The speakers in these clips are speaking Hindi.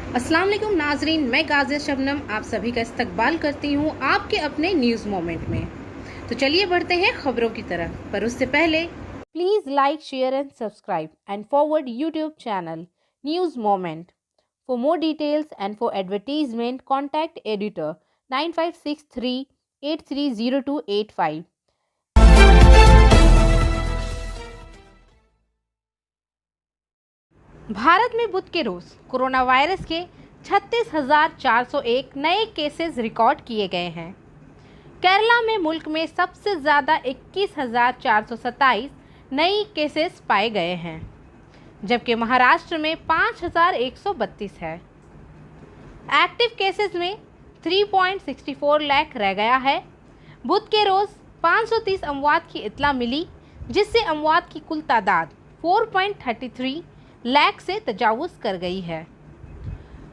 अस्सलाम वालेकुम नाजरीन, मैं गाज़िया शबनम आप सभी का इस्तकबाल करती हूँ आपके अपने न्यूज़ मोमेंट में। तो चलिए बढ़ते हैं खबरों की तरफ, पर उससे पहले please like, share and subscribe and forward YouTube channel news moment. For more details and for advertisement contact editor 9563830285। Bharat में बुध के रोज कोरोना वायरस के 36,401 नए केसेस रिकॉर्ड किए गए हैं। केरला में मुल्क में सबसे ज़्यादा 21,427 नई केसेस पाए गए हैं, जबकि महाराष्ट्र में 5,132 है। एक्टिव केसेस में 3.64 लाख रह गया है। बुध के रोज़ 530 अमवात की इत्तला मिली, जिससे अमवात की कुल तादाद 4.33 लाख से तजावुज़ कर गई है।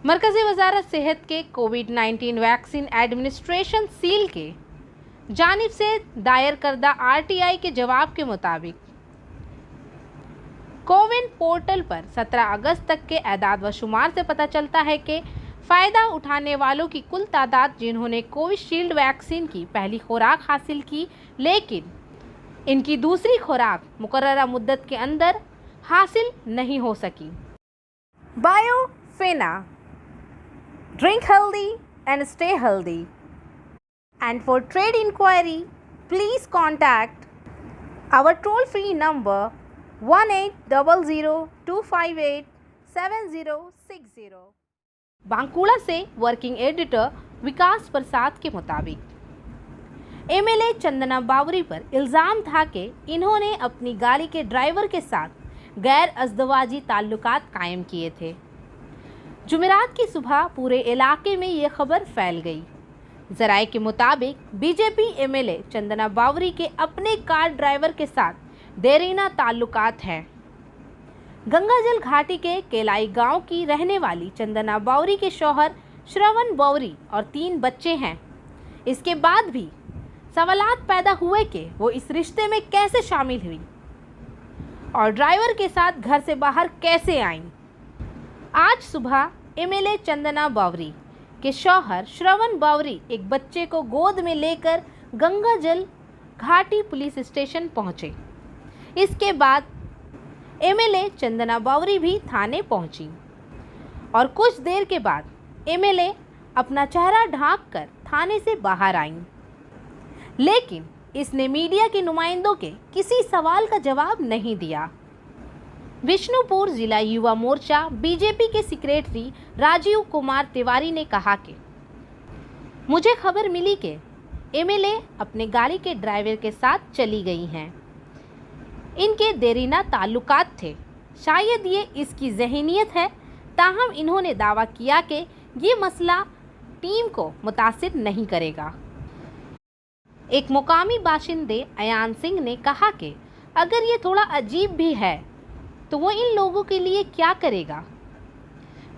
मरकज़ी वज़ारत सेहत के कोविड-19 वैक्सीन एडमिनिस्ट्रेशन सील के जानिब से दायर करदा आरटीआई के जवाब के मुताबिक कोविन पोर्टल पर 17 अगस्त तक के एदाद व शुमार से पता चलता है कि फ़ायदा उठाने वालों की कुल तादाद जिन्होंने कोविशील्ड वैक्सीन की पहली खुराक हासिल की लेकिन इनकी दूसरी खुराक मुकर्ररा मुद्दत के अंदर हासिल नहीं हो सकी। Biofena, drink healthy and stay healthy. And for trade inquiry please contact our toll free number 1800258760। Bankura से वर्किंग एडिटर विकास प्रसाद के मुताबिक एमएलए चंदना बावरी पर इल्ज़ाम था कि इन्होंने अपनी गाड़ी के ड्राइवर के साथ गैर अज़दवाजी ताल्लुकात कायम किए थे। जुमेरात की सुबह पूरे इलाके में ये खबर फैल गई। ज़राए के मुताबिक बीजेपी एमएलए चंदना बावरी के अपने कार ड्राइवर के साथ देरीना ताल्लुकात हैं। गंगाजल घाटी के केलाई गांव की रहने वाली चंदना बावरी के शौहर श्रवण बावरी और 3 बच्चे हैं। इसके बाद भी सवालात पैदा हुए कि वो इस रिश्ते में कैसे शामिल हुई और ड्राइवर के साथ घर से बाहर कैसे आईं। आज सुबह एमएलए चंदना बावरी के शौहर श्रवण बावरी एक बच्चे को गोद में लेकर गंगाजल घाटी पुलिस स्टेशन पहुंचे। इसके बाद एमएलए चंदना बावरी भी थाने पहुंची और कुछ देर के बाद एमएलए अपना चेहरा ढांककर थाने से बाहर आईं, लेकिन इसने मीडिया के नुमाइंदों के किसी सवाल का जवाब नहीं दिया। विष्णुपुर जिला युवा मोर्चा बीजेपी के सेक्रेटरी राजीव कुमार तिवारी ने कहा कि मुझे खबर मिली कि एमएलए अपने गाड़ी के ड्राइवर के साथ चली गई हैं। इनके देरीना ताल्लुकात थे, शायद ये इसकी ज़हनीत है। ताहम इन्होंने दावा किया कि ये मसला टीम को मुतासिर नहीं करेगा। एक मुकामी बाशिंदे अयान सिंह ने कहा कि अगर ये थोड़ा अजीब भी है तो वो इन लोगों के लिए क्या करेगा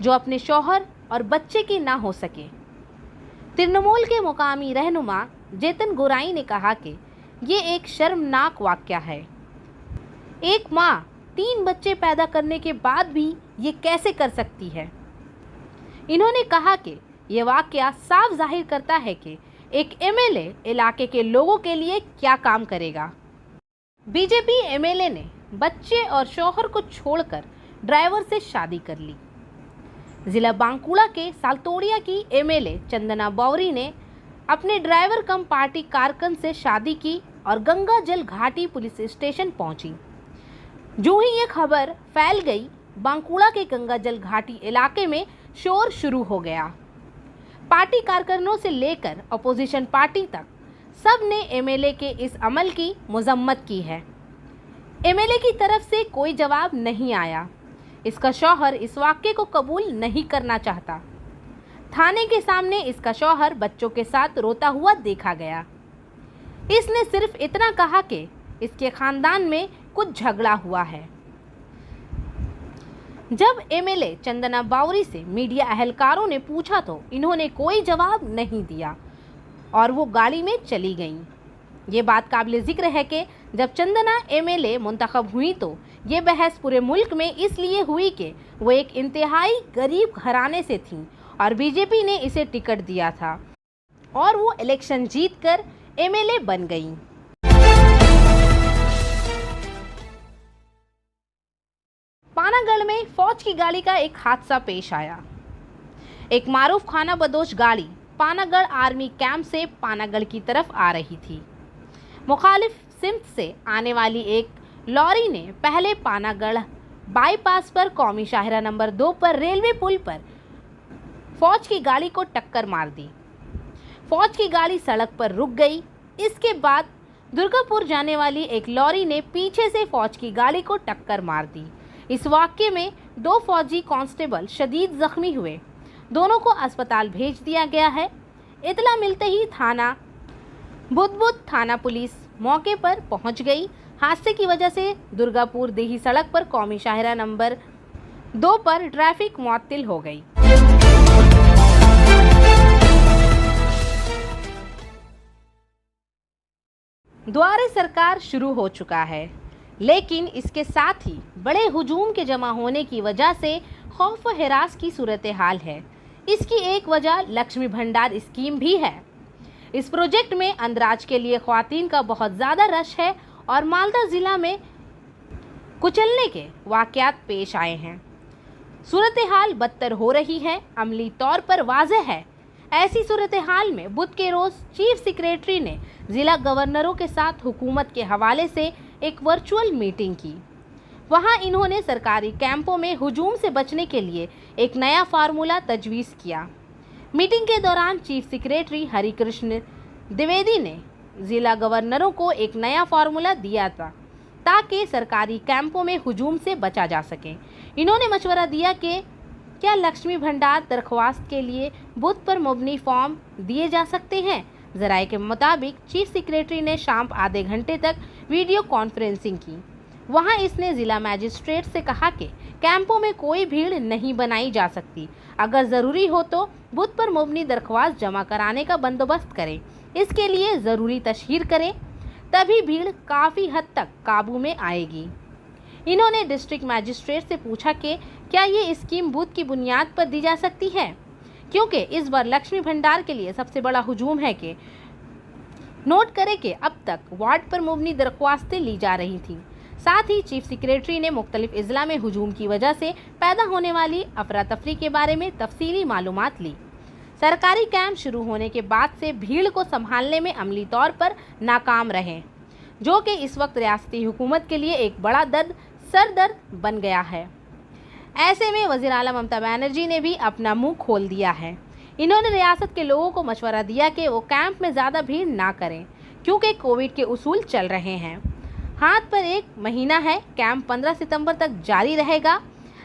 जो अपने शौहर और बच्चे के ना हो सके। तृणमूल के मुकामी रहनुमा जेतन गोराई ने कहा कि ये एक शर्मनाक वाक़या है। एक माँ 3 बच्चे पैदा करने के बाद भी ये कैसे कर सकती है। इन्होंने कहा कि ये वाक़या साफ जाहिर करता है कि एक एमएलए इलाके के लोगों के लिए क्या काम करेगा। बीजेपी एमएलए ने बच्चे और शौहर को छोड़कर ड्राइवर से शादी कर ली। जिला बांकुड़ा के सालतोड़िया की एमएलए चंदना बावरी ने अपने ड्राइवर कम पार्टी कारकन से शादी की और गंगाजल घाटी पुलिस स्टेशन पहुंची। जो ही ये खबर फैल गई, बांकुड़ा के गंगाजल घाटी इलाके में शोर शुरू हो गया। पार्टी कारकुनों से लेकर अपोजिशन पार्टी तक सब ने एमएलए के इस अमल की मजम्मत की है। एमएलए की तरफ से कोई जवाब नहीं आया। इसका शौहर इस वाक़ये को कबूल नहीं करना चाहता। थाने के सामने इसका शौहर बच्चों के साथ रोता हुआ देखा गया। इसने सिर्फ इतना कहा कि इसके ख़ानदान में कुछ झगड़ा हुआ है। जब एमएलए चंदना बावरी से मीडिया अहलकारों ने पूछा तो इन्होंने कोई जवाब नहीं दिया और वो गाड़ी में चली गईं। ये बात काबिल जिक्र है कि जब चंदना एमएलए मुंतखब हुई तो ये बहस पूरे मुल्क में इसलिए हुई कि वो एक इंतहाई गरीब घराने से थीं और बीजेपी ने इसे टिकट दिया था और वो इलेक्शन जीतकर एमएलए बन गईं। पानागढ़ में फौज की गाड़ी का एक हादसा पेश आया। एक मारूफ खाना बदोश गाड़ी पानागढ़ आर्मी कैंप से पानागढ़ की तरफ आ रही थी। मुखालिफ सिमत से आने वाली एक लॉरी ने पहले पानागढ़ बाईपास पर कौमी शाहरा नंबर 2 पर रेलवे पुल पर फौज की गाड़ी को टक्कर मार दी। फौज की गाड़ी सड़क पर रुक गई। इसके बाद दुर्गापुर जाने वाली एक लॉरी ने पीछे से फौज की गाड़ी को टक्कर मार दी। इस वाक़ये में 2 फौजी कांस्टेबल शदीद जख्मी हुए। दोनों को अस्पताल भेज दिया गया है। इतला मिलते ही बुदबुद थाना पुलिस मौके पर पहुंच गई। हादसे की वजह से दुर्गापुर देही सड़क पर कौमी शाहरा नंबर 2 पर ट्रैफिक मुअत्तिल हो गई। द्वारे सरकार शुरू हो चुका है, लेकिन इसके साथ ही बड़े हुजूम के जमा होने की वजह से खौफ व हिरास की सूरत हाल है। इसकी एक वजह लक्ष्मी भंडार स्कीम भी है। इस प्रोजेक्ट में अंदराज के लिए ख्वातीन का बहुत ज़्यादा रश है और मालदा ज़िला में कुचलने के वाक़यात पेश आए हैं। सूरत हाल बदतर हो रही है, अमली तौर पर वाज़ेह है। ऐसी सूरत हाल में बुध के रोज़ चीफ सेक्रेटरी ने ज़िला गवर्नरों के साथ हुकूमत के हवाले से एक वर्चुअल मीटिंग की। वहां इन्होंने सरकारी कैंपों में हुजूम से बचने के लिए एक नया फार्मूला तजवीज़ किया। मीटिंग के दौरान चीफ सेक्रेटरी हरिकृष्ण द्विवेदी ने ज़िला गवर्नरों को एक नया फार्मूला दिया था ताकि सरकारी कैंपों में हुजूम से बचा जा सके। इन्होंने मशवरा दिया कि क्या लक्ष्मी भंडार दरख्वास्त के लिए बूथ पर मुबनी फॉर्म दिए जा सकते हैं। ज़राए के मुताबिक चीफ सेक्रेटरी ने शाम आधे घंटे तक वीडियो कॉन्फ्रेंसिंग की। वहां इसने ज़िला मैजिस्ट्रेट से कहा कि कैंपों में कोई भीड़ नहीं बनाई जा सकती। अगर ज़रूरी हो तो बूथ पर मुबनी दरख्वास्त जमा कराने का बंदोबस्त करें। इसके लिए ज़रूरी तशहीर करें, तभी भीड़ काफ़ी हद तक काबू में आएगी। इन्होंने डिस्ट्रिक्ट मैजिस्ट्रेट से पूछा कि क्या ये स्कीम बूथ की बुनियाद पर दी जा सकती है, क्योंकि इस बार लक्ष्मी भंडार के लिए सबसे बड़ा हुजूम है कि नोट करें कि अब तक वार्ड पर मुबनी दरख्वास्तें ली जा रही थीं। साथ ही चीफ सेक्रेटरी ने मुख्तलिफ अजला में हुजूम की वजह से पैदा होने वाली अफरा तफरी के बारे में तफसीली मालूमात ली। सरकारी कैंप शुरू होने के बाद से भीड़ को संभालने में अमली तौर पर नाकाम रहे, जो कि इस वक्त रियासती हुकूमत के लिए एक बड़ा सरदर्द बन गया है। ऐसे में वज़ीर आला ममता बनर्जी ने भी अपना मुंह खोल दिया है। इन्होंने रियासत के लोगों को मशवरा दिया कि वो कैंप में ज़्यादा भीड़ ना करें, क्योंकि कोविड के उसूल चल रहे हैं। हाथ पर 1 महीना है। कैंप 15 सितंबर तक जारी रहेगा।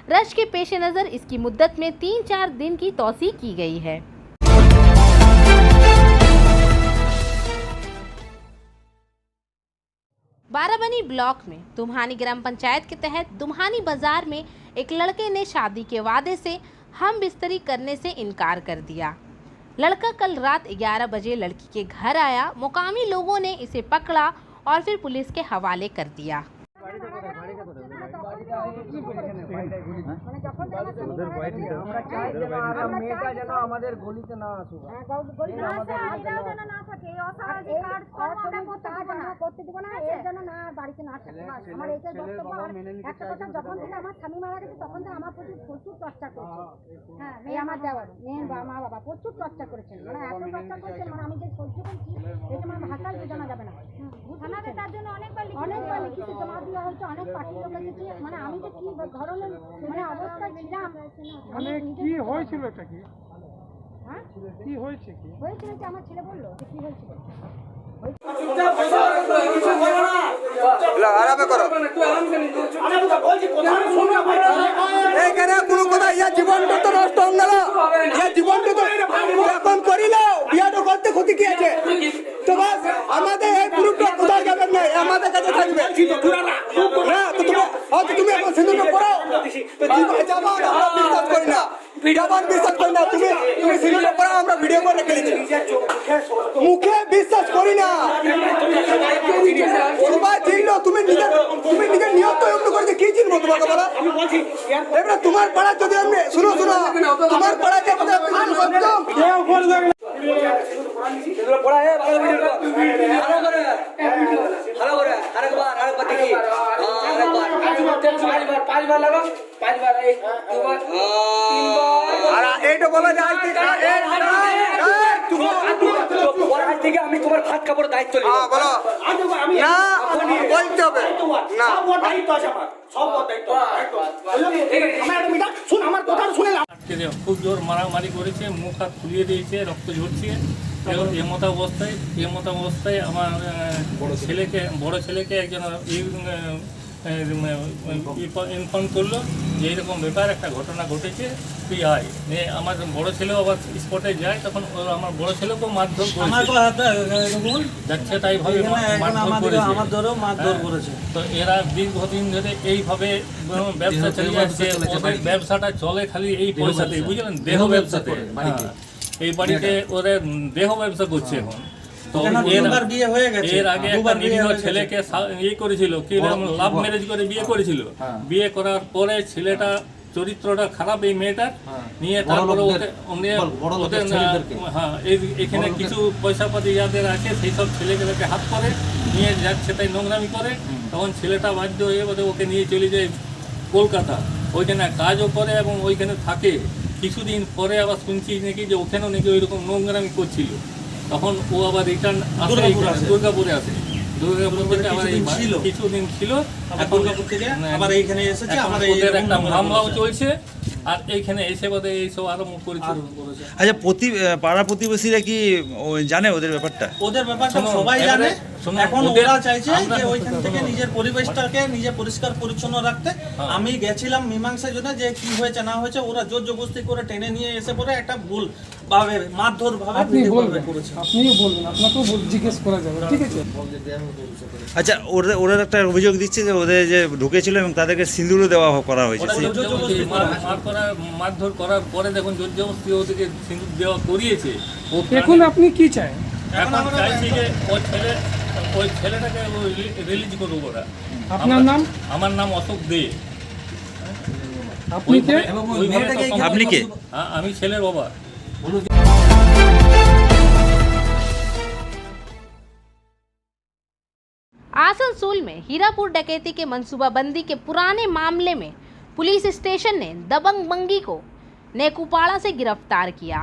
रश के पेश नज़र इसकी मुद्दत में 3-4 दिन की तौसी की गई है। बाराबनी ब्लॉक में दुम्हानी ग्राम पंचायत के तहत दुम्हानी बाजार में एक लड़के ने शादी के वादे से हम बिस्तरी करने से इनकार कर दिया। लड़का कल रात 11 बजे लड़की के घर आया। मुकामी लोगों ने इसे पकड़ा और फिर पुलिस के हवाले कर दिया। আমি যে কি ধরনের অবস্থা ছিলাম, কি হয়েছিল এটা কি? হ্যাঁ কি হয়েছে কি হয়েছিল যে আমার ছেলে বললো যে কি হয়েছিল। কোনো কথা ইয়া জীবনটা তো নষ্ট হয়ে গেল। ইয়া জীবনটা তো এখন করিল, বিয়াটা করতে ক্ষতি কি আছে? তো বাস আমাদের এই গ্রুপটা কোথায় যাবে না, আমাদের কাছে থাকবে। হ্যাঁ তো তুমি এখন সিন্ধুটা করো, যাবো আমরা বিশ্বাস করি না, বিশ্বাস করি না। তুমি সিন্ধুটা করো, আমরা ভিডিও করে রেখে দিচ্ছি। মুখে বিশ্বাস করি না। তুমি নিজের নিয়ত তো করছে কি চিনবো তোমাকে বলো এবারে তোমার পাড়া যদি আমি শুনো তোমার পাড়া যে কথা আপনি করছো এইটা বলা যায় থেকে আমি তোমার ভাত কাপড় দায়িত্ব নিব বলো না বলতে হবে না খুব জোর মারামারি করেছে, মুখ হাত ফুলিয়ে দিয়েছে, রক্ত ঝরছে। এমত অবস্থায় আমার বড় ছেলেকে একজন ইনফর্ম করলো যে এইরকম ব্যাপার একটা ঘটনা ঘটেছে, তুই আয়। আমার বড় ছেলেও আবার স্পটে যায়, তখন আমার বড় ছেলেকেও মারধর যাচ্ছে, তাই ভাবে মারধর করেছে। তো এরা দীর্ঘদিন ধরে এইভাবে ব্যবসা চালিয়ে যাচ্ছে। ওদের ব্যবসাটা চলে খালি এই পয়সাতেই, বুঝলেন, দেহ ব্যবসাতে। এই বাড়িতে ওদের দেহ ব্যবসা করছে এখন। তো এর আগে একটা নিরীহ ছেলেকে ইয়ে করেছিল, কি লাভ ম্যারেজ করে বিয়ে করেছিল। বিয়ে করার পরে ছেলেটা চরিত্রটা খারাপ এই মেয়েটার নিয়ে, তারপরে ওদের এখানে কিছু পয়সা পাতি যাদের আছে সেই সব ছেলেগুলোকে হাত করে নিয়ে যাচ্ছে, তাই নোংরামি করে। তখন ছেলেটা বাধ্য হয়ে ওকে নিয়ে চলে যায় কলকাতা, ওইখানে কাজও করে এবং ওইখানে থাকে। কিছুদিন পরে আবার শুনছি নাকি যে ওখানেও নাকি ওইরকম নোংরামি করছিল। তখন ও আবার রিটার্ন দুর্গাপুরে আসে। দুর্গাপুর থেকে আবার কিছুদিন ছিল, দুর্গাপুর থেকে আবার এইখানে এসেছে। আমাদের একটা মামলাও চলছে, আর এইখানে এসে বোধহয় এইসব আরম্ভ করেছিল। আচ্ছা, পাড়া প্রতিবেশীরা কি জানে ওদের ব্যাপারটা? ওদের ব্যাপারটা সবাই জানে। এখন ওরা চাইছে যে ওইখান থেকে নিজের পরিবেশটাকে নিজে পরিষ্কার পরিচ্ছন্ন রাখতে। আমি গেছিলাম মীমাংসার জন্য যে কি হয়েছে না হয়েছে, ওরা জোর জবরদস্তি করে টেনে নিয়ে এসে পরে একটা ভুল ভাবে মারধর ভাবে আপনিও বলবেন, আপনাকেও জিজ্ঞেস করা যাবে, ঠিক আছে? আচ্ছা, ওরা একটা অভিযোগ দিচ্ছে যে ওদের যে ঢুকেছিল এবং তাদেরকে সিঁদুরও দেওয়া করা হয়েছে। মারধর করার পরে দেখুন জোর জবরদস্তি ওদেরকে সিঁদুর দেওয়া করিয়েছে। এখন আপনি কি চান? এখন চাইছি যে ওই ছেলেটাকে রিলিজ করবো ওরা। আপনার নাম? আমার নাম অশোক দে। আপনি কে? আপনি কে? আমি ছেলের বাবা। आसनसोल में हीरापुर डकैती के मंसूबाबंदी के पुराने मामले में पुलिस स्टेशन ने दबंग बंगी को नेकुपाड़ा से गिरफ्तार किया।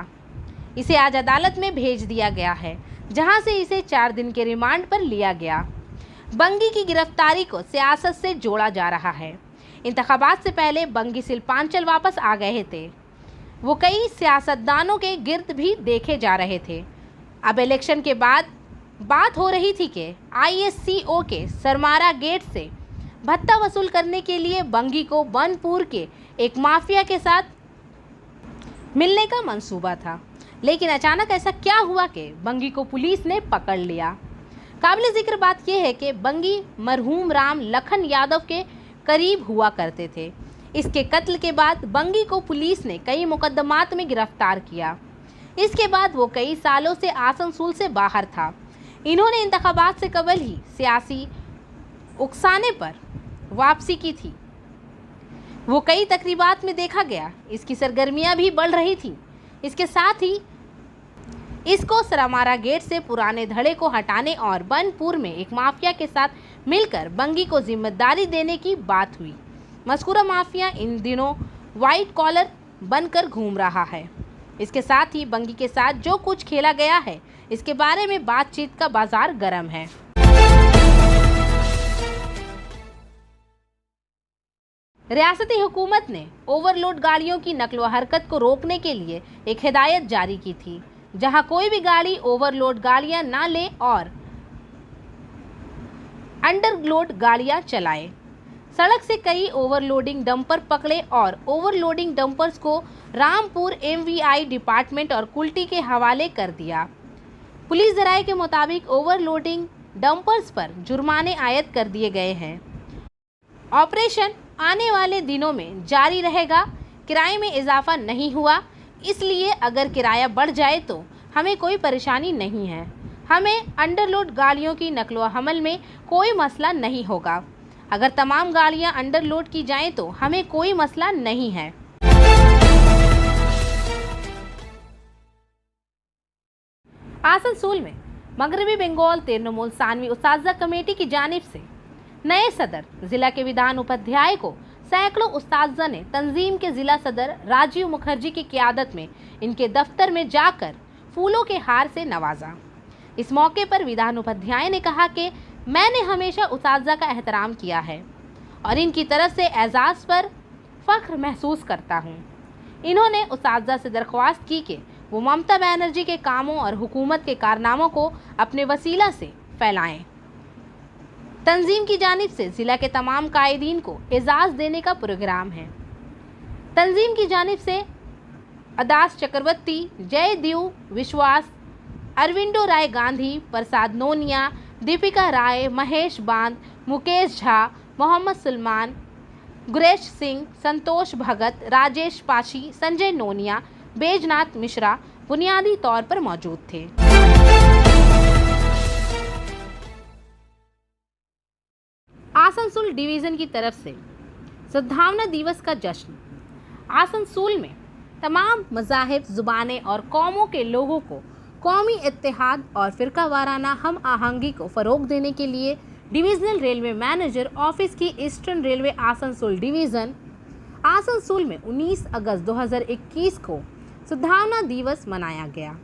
इसे आज अदालत में भेज दिया गया है, जहां से इसे 4 दिन के रिमांड पर लिया गया। बंगी की गिरफ्तारी को सियासत से जोड़ा जा रहा है। इंतखाबात से पहले बंगी सिलपांचल वापस आ गए थे। वो कई सियासतदानों के गिर्द भी देखे जा रहे थे। अब इलेक्शन के बाद बात हो रही थी कि ISCO के सरमारा गेट से भत्ता वसूल करने के लिए बंगी को बनपुर के एक माफिया के साथ मिलने का मंसूबा था, लेकिन अचानक ऐसा क्या हुआ कि बंगी को पुलिस ने पकड़ लिया। काबिल जिक्र बात यह है कि बंगी मरहूम राम लखन यादव के करीब हुआ करते थे। इसके कत्ल के बाद बंगी को पुलिस ने कई मुकदमात में गिरफ्तार किया। इसके बाद वो कई सालों से आसनसोल से बाहर था। इन्होंने इंतखाबात से कबल ही सियासी उकसाने पर वापसी की थी। वो कई तकरीबात में देखा गया। इसकी सरगर्मियां भी बढ़ रही थी। इसके साथ ही इसको सरमारा गेट से पुराने धड़े को हटाने और बनपुर में एक माफिया के साथ मिलकर बंगी को जिम्मेदारी देने की बात हुई। मज़कूरा माफिया इन दिनों वाइट कॉलर बनकर घूम रहा है। इसके साथ ही बंगी के साथ जो कुछ खेला गया है, इसके बारे में बातचीत का बाजार गर्म है। रियासती हुकूमत ने ओवरलोड गाड़ियों की नकलो हरकत को रोकने के लिए एक हिदायत जारी की थी, जहां कोई भी गाड़ी ओवरलोड गाड़ियां ना ले और अंडरलोड गाड़ियां चलाए। सड़क से कई ओवरलोडिंग डंपर पकड़े और ओवरलोडिंग डंपर्स को रामपुर MVI डिपार्टमेंट और कुल्टी के हवाले कर दिया। पुलिस जराये के मुताबिक ओवरलोडिंग डंपर्स पर जुर्माने आयद कर दिए गए हैं। ऑपरेशन आने वाले दिनों में जारी रहेगा। किराए में इजाफा नहीं हुआ, इसलिए अगर किराया बढ़ जाए तो हमें कोई परेशानी नहीं है। हमें अंडरलोड गाड़ियों की नकलो हमल में कोई मसला नहीं होगा। अगर तमाम गाड़ियां अंडरलोड की जाएं तो हमें कोई मसला नहीं है। आसनसोल में मगरबी बंगाल तृणमूल सानवी उस्ताजा कमेटी की जानिब से नए सदर जिला के विधान उपाध्याय को सैकड़ों उस्ताजा ने तंजीम के जिला सदर राजीव मुखर्जी की क़ियादत में इनके दफ्तर में जाकर फूलों के हार से नवाजा। इस मौके पर विधान उपाध्याय ने कहा कि मैंने हमेशा उस्ताजा का एहतराम किया है और इनकी तरफ से एजाज़ पर फ़ख्र महसूस करता हूँ। इन्होंने उस्ताजा से दरख्वास्त की कि वो ममता बनर्जी के कामों और हुकूमत के कारनामों को अपने वसीला से फैलाएं। तंजीम की जानिब से ज़िला के तमाम कायदीन को एजाज़ देने का प्रोग्राम है। तंजीम की जानिब से अदास चक्रवर्ती, जयदेव विश्वास, अरविंदो राय गांधी, प्रसाद नोनिया, दीपिका राय, महेश बांध, मुकेश झा, मोहम्मद सलमान, गुरेश सिंह, संतोष भगत, राजेश पाशी, संजय नोनिया, बैजनाथ मिश्रा बुनियादी तौर पर मौजूद थे। आसनसोल डिवीज़न की तरफ से सद्भावना दिवस का जश्न। आसनसोल में तमाम मज़ाहिब, ज़ुबानें और कौमों के लोगों को कौमी इत्तेहाद और फ़िरका वाराना हम आहंगी को फ़रोग़ देने के लिए डिविज़नल रेलवे मैनेजर ऑफिस की eastern railway Asansol division Asansol में 19 अगस्त 2021 को सद्भावना दिवस मनाया गया।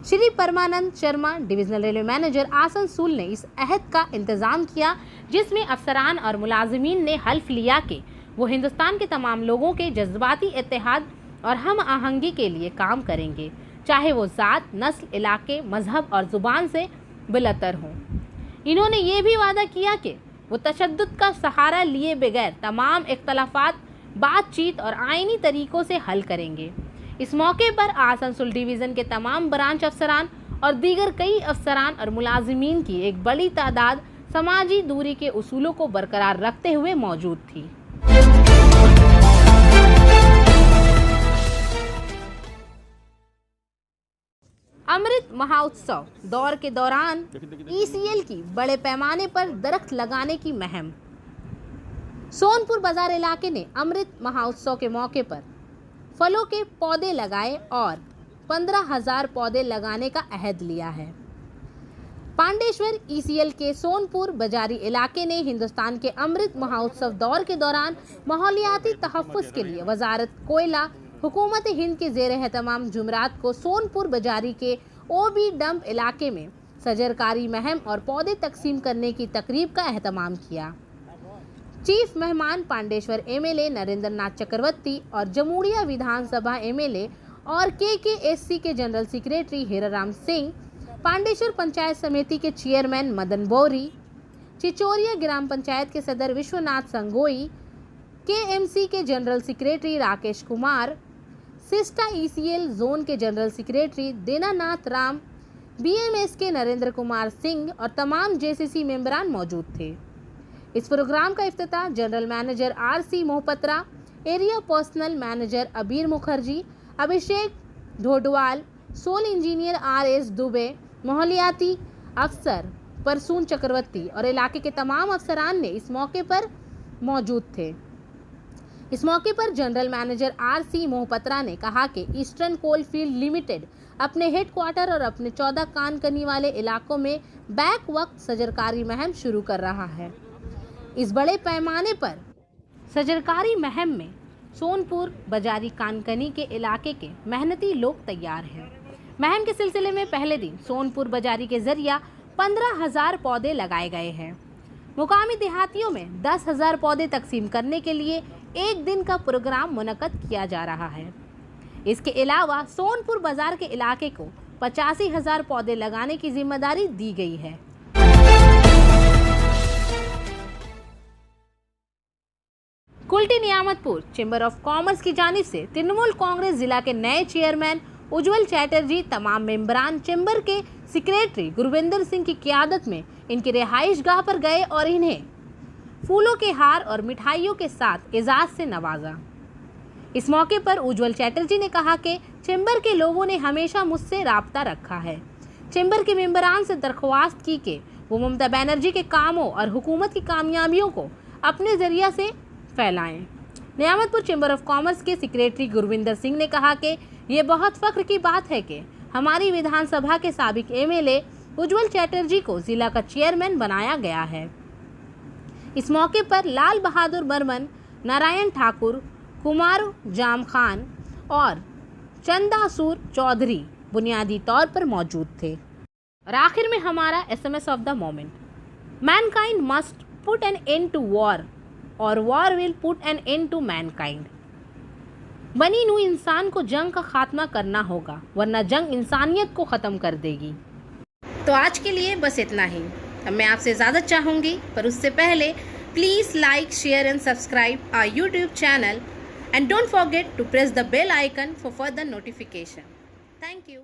Shri Parmanand Sharma divisional railway manager Asansol ने इस अहद का इंतज़ाम किया जिसमें अफसरान और मुलाजिमीन ने हल्फ लिया कि वो हिंदुस्तान के तमाम लोगों के जज्बाती इत्तेहाद और हम आहंगी के लिए काम करेंगे, चाहे वो ज़ात, नस्ल, इलाके, मजहब और ज़ुबान से बिलतर हों। इन्होंने ये भी वादा किया कि वो तशद्दुद का सहारा लिए बगैर तमाम इख्तलाफात बातचीत और आईनी तरीक़ों से हल करेंगे। इस मौके पर आसनसोल डिवीज़न के तमाम ब्रांच अफसरान और दीगर कई अफसरान और मुलाजिमीन की एक बड़ी तादाद समाजी दूरी के उसूलों को बरकरार रखते हुए मौजूद थी। अमृत महोत्सव दौर के दौरान ECL की बड़े पैमाने पर दरख्त लगाने की मुहिम। सोनपुर बाजार इलाके ने अमृत महोत्सव के मौके पर फलों के पौधे लगाए और 15,000 पौधे लगाने का अहद लिया है। पांडेश्वर ECL के सोनपुर बाजारी इलाके ने हिंदुस्तान के अमृत महोत्सव दौर के दौरान माहौलियाती तहफ़्फ़ुज़ के लिए वजारत कोयला हुकूमत हिंद के ज़ेर एहतमाम जुमरात को सोनपुर बाजारी के OB डंप इलाके में सजरकारी मुहिम और पौधे तकसीम करने की तकरीब का एहतमाम किया। चीफ मेहमान पांडेश्वर MLA नरेंद्र नाथ चक्रवर्ती और जमूड़िया विधानसभा MLA और KKSC के जनरल सेक्रेटरी हीराराम सिंह, पांडेश्वर पंचायत समिति के चेयरमैन मदन बोरी, चिचोरिया ग्राम पंचायत के सदर विश्वनाथ संगोई, KMC के जनरल सेक्रेटरी राकेश कुमार, सिस्टा ECL जोन के general secretary Dinanath Ram, BMS के नरेंद्र कुमार सिंह और तमाम JCC मेंबरान मौजूद थे। इस प्रोग्राम का इफ्तिताह general manager RC Mohapatra, area personnel manager Abir Mukherjee, Abhishek Dhodwal, सोल इंजीनियर RS दुबे, माहौलियाती अफसर परसून चक्रवर्ती और इलाके के तमाम अफसरान ने इस मौके पर मौजूद थे। इस मौके पर जनरल मैनेजर RC मोहपत्रा ने कहा कि ईस्टर्न कोल फील्ड लिमिटेड अपने हेडक्वार्टर और अपने 14 कान कनी वाले इलाकों में बैक वक्त सजरकारी मुहिम शुरू कर रहा है। इस बड़े पैमाने पर सजरकारी मुहिम में सोनपुर बाजारी कानकनी के इलाके के मेहनती लोग तैयार हैं। मुहिम के सिलसिले में पहले दिन सोनपुर बाजारी के जरिया 15,000 पौधे लगाए गए हैं। मुकामी देहातियों में 10,000 पौधे तकसीम करने के लिए एक दिन का प्रोग्राम मुनक्कद किया जा रहा है। इसके अलावा सोनपुर बाजार के इलाके को 85,000 पौधे लगाने की जिम्मेदारी दी गई है। Kulti Niyamatpur chamber of commerce की जानिब से तृणमूल कांग्रेस जिला के नए चेयरमैन उज्जवल चैटर्जी तमाम मेंबरान चैम्बर के सेक्रेटरी गुरविंदर सिंह की क़ियादत में इनकी रिहाइश गाह पर गए और इन्हें फूलों के हार और मिठाइयों के साथ एजाज़ से नवाजा। इस मौके पर उज्जवल चैटर्जी ने कहा कि चैम्बर के लोगों ने हमेशा मुझसे राब्ता रखा है। चैम्बर के मेंबरान से दरख्वास्त की कि वो ममता बनर्जी के कामों और हुकूमत की कामयाबियों को अपने जरिए से फैलाएं। नियामतपुर चैम्बर ऑफ कॉमर्स के सेक्रेटरी गुरविंदर सिंह ने कहा कि ये बहुत फख्र की बात है कि हमारी विधानसभा के साबिक एमएलए उज्जवल चैटर्जी को जिला का चेयरमैन बनाया गया है। इस मौके पर लाल बहादुर बर्मन, नारायण ठाकुर, कुमार जाम खान और चंदासूर चौधरी बुनियादी तौर पर मौजूद थे। और आखिर में हमारा SMS of the moment, mankind must put an end to war और war will put an end to mankind. बनी नू इंसान को जंग का खात्मा करना होगा, वरना जंग इंसानियत को ख़त्म कर देगी। तो आज के लिए बस इतना ही। अब मैं आपसे इजाज़त चाहूँगी, पर उससे पहले please like, share and subscribe our YouTube channel and don't forget to press the bell icon for further notification. Thank you.